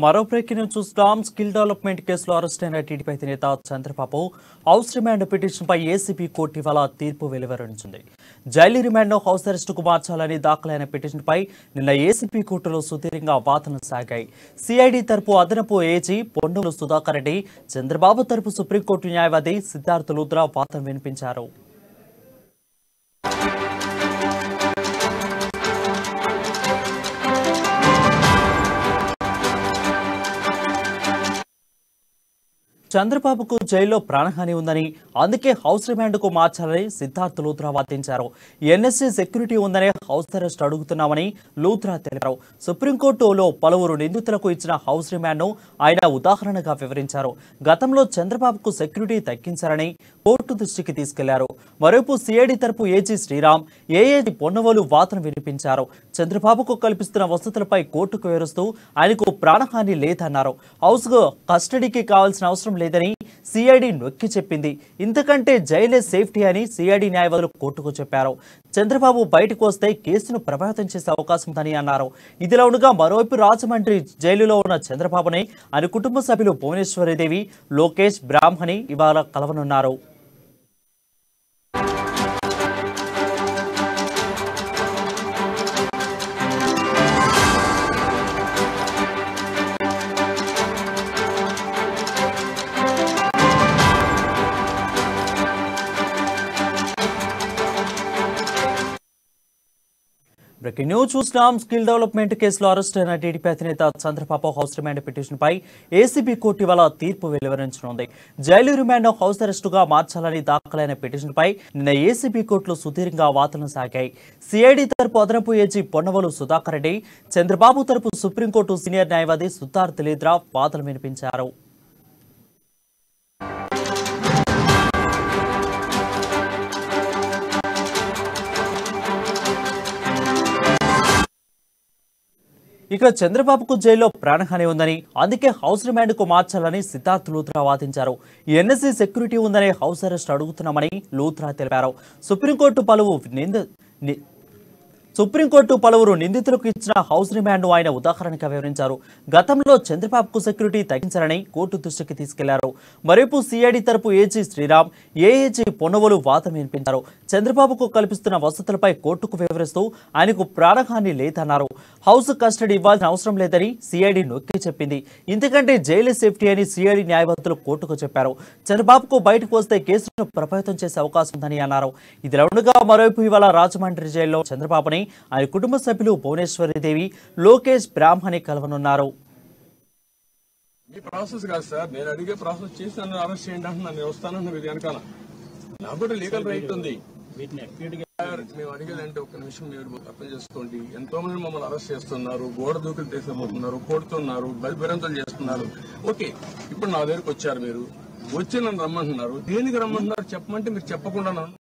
మరో breaking news చూస్తాం. Skill development కేసులో అరెస్ట్ అయిన టీడీపీ నేత చంద్రబాబు హౌస్ రిమాండ్ పిటిషన్పై ఏసీబీ కోర్టు ఇవాళ తీర్పు వెలువరించింది. జైలు రిమాండ్ను హౌస్ అరెస్టుకు మార్చాలని దాఖలైన పిటిషన్పై నిన్న ఏసీబీ కోర్టులో సుదీర్ఘంగా వాదనలు సాగాయి. సిఐడి తరపు అదనపు ఏజీ పొన్నూరు సుధాకర్ రెడ్డి, చంద్రబాబు తరపు సుప్రీంకోర్టు న్యాయవాది సిద్ధార్థ లూథ్రా వాదన వినిపించారు. చంద్రబాబుకు జైల్లో ప్రాణహాని ఉందని, అందుకే హౌస్ రిమాండ్కు మార్చాలని సిద్ధార్థ లూథ్రా వాదించారు. ఎన్ఎస్సీ సెక్యూరిటీ ఉందనే హౌస్ అరెస్ట్ అడుగుతున్నామని లూథ్రా తెలిపారు. సుప్రీంకోర్టులో పలువురు నిందితులకు ఇచ్చిన హౌస్ రిమాండ్ను ఆయన ఉదాహరణగా వివరించారు. గతంలో చంద్రబాబుకు సెక్యూరిటీ తగ్గించారని కోర్టు దృష్టికి తీసుకెళ్లారు. మరోవైపు సిఐడి తరపు ఏజీ శ్రీరామ్, ఏఏజీ పొన్నవోలు వాదన వినిపించారు. చంద్రబాబుకు కల్పిస్తున్న వసతులపై కోర్టుకు వివరిస్తూ ఆయనకు ప్రాణహాని లేదన్నారు. హౌస్ కస్టడీకి కావాల్సిన అవసరం లేదని సిఐడి నొక్కి చెప్పింది. ఇంతకంటే జైలే సేఫ్టీ అని సిఐడి న్యాయవాదులు కోర్టుకు చెప్పారు. చంద్రబాబు బయటకు వస్తే కేసును ప్రభావితం చేసే అవకాశం ఉందని అన్నారు. ఇదిలా ఉండగా మరోవైపు రాజమండ్రి జైలులో ఉన్న చంద్రబాబుని ఆయన కుటుంబ సభ్యులు భువనేశ్వరిదేవి, లోకేష్, బ్రాహ్మణి ఇవాళ కలవనున్నారు. బ్రేకింగ్ న్యూస్ చూస్తున్నాం. స్కిల్ డెవలప్మెంట్ కేసులో అరెస్ట్ అయిన టీడీపీ నేత చంద్రబాబు హౌస్ రిమాండ్ పిటిషన్పై ఏసీబీ కోర్టు ఇవాళ తీర్పు వెలువరించనుంది. జైలు రిమాండ్ హౌస్ అరెస్టుగా మార్చాలని దాఖలైన పిటిషన్పై నిన్న ఏసీబీ కోర్టులో సుదీర్ఘంగా వాదనలు సాగాయి. సిఐడి తరపు అదనపు ఏజీ పొన్నవోలు సుధాకర్ రెడ్డి, చంద్రబాబు తరపు సుప్రీంకోర్టు సీనియర్ న్యాయవాది సిద్ధార్థ లూథ్రా వాదనలు వినిపించారు. ఇక చంద్రబాబుకు జైల్లో ప్రాణహాని ఉందని, అందుకే హౌస్ రిమాండ్కు మార్చాలని సిద్ధార్థ లూథ్రా వాదించారు. ఎన్ఎస్సీ సెక్యూరిటీ ఉందనే హౌస్ అరెస్ట్ అడుగుతున్నామని లూథ్రా తెలిపారు. సుప్రీంకోర్టు పలువురు నిందితులకు ఇచ్చిన హౌస్ రిమాండ్ను ఆయన ఉదాహరణగా వివరించారు. గతంలో చంద్రబాబుకు సెక్యూరిటీ తగ్గించారని కోర్టు దృష్టికి తీసుకెళ్లారు. మరోవైపు సిఐడి తరపు ఏజీ శ్రీరామ్, ఏఏజీ పొన్నవోలు వాదన వినిపించారు. చంద్రబాబుకు కల్పిస్తున్న వసతులపై కోర్టుకు వివరిస్తూ ఆయనకు ప్రాణహాని లేదన్నారు. హౌస్ కస్టడీ ఇవ్వాల్సిన అవసరం లేదని సిఐడి నొక్కి చెప్పింది. ఇంతకంటే జైలు సేఫ్టీ అని సిఐడి న్యాయవాదులు కోర్టుకు చెప్పారు. చంద్రబాబుకు బయటకు వస్తే కేసును ప్రభావితం చేసే అవకాశం ఉందని అన్నారు. ఇదిలా ఉండగా మరోవైపు ఇవాళ రాజమండ్రి జైల్లో చంద్రబాబుని ఆయన కుటుంబ సభ్యులు భువనేశ్వరిదేవి, లోకేష్, బ్రాహ్మణి కలవనున్నారు. ఈ ప్రాసెస్ కాదు సార్, నేను అడిగే ప్రాసెస్ చేసి నన్ను అరెస్ట్ చేయండి అంటున్నాను. నేను వస్తానన్న ఇది వెనకాల నాకు కూడా లీగల్ రైట్ ఉంది. మేము అడిగేదంటే ఒక్క నిమిషం మీరు అర్థం చేసుకోండి. ఎంతో మంది మమ్మల్ని అరెస్ట్ చేస్తున్నారు, గోడ దూకులు తీసుకుపోతున్నారు, కొడుతున్నారు, బలిబిరంతలు చేస్తున్నారు. ఓకే, ఇప్పుడు నా దగ్గరకు వచ్చారు, మీరు వచ్చి నన్ను రమ్మంటున్నారు. దేనికి రమ్మంటున్నారు చెప్పమంటే మీరు చెప్పకుండా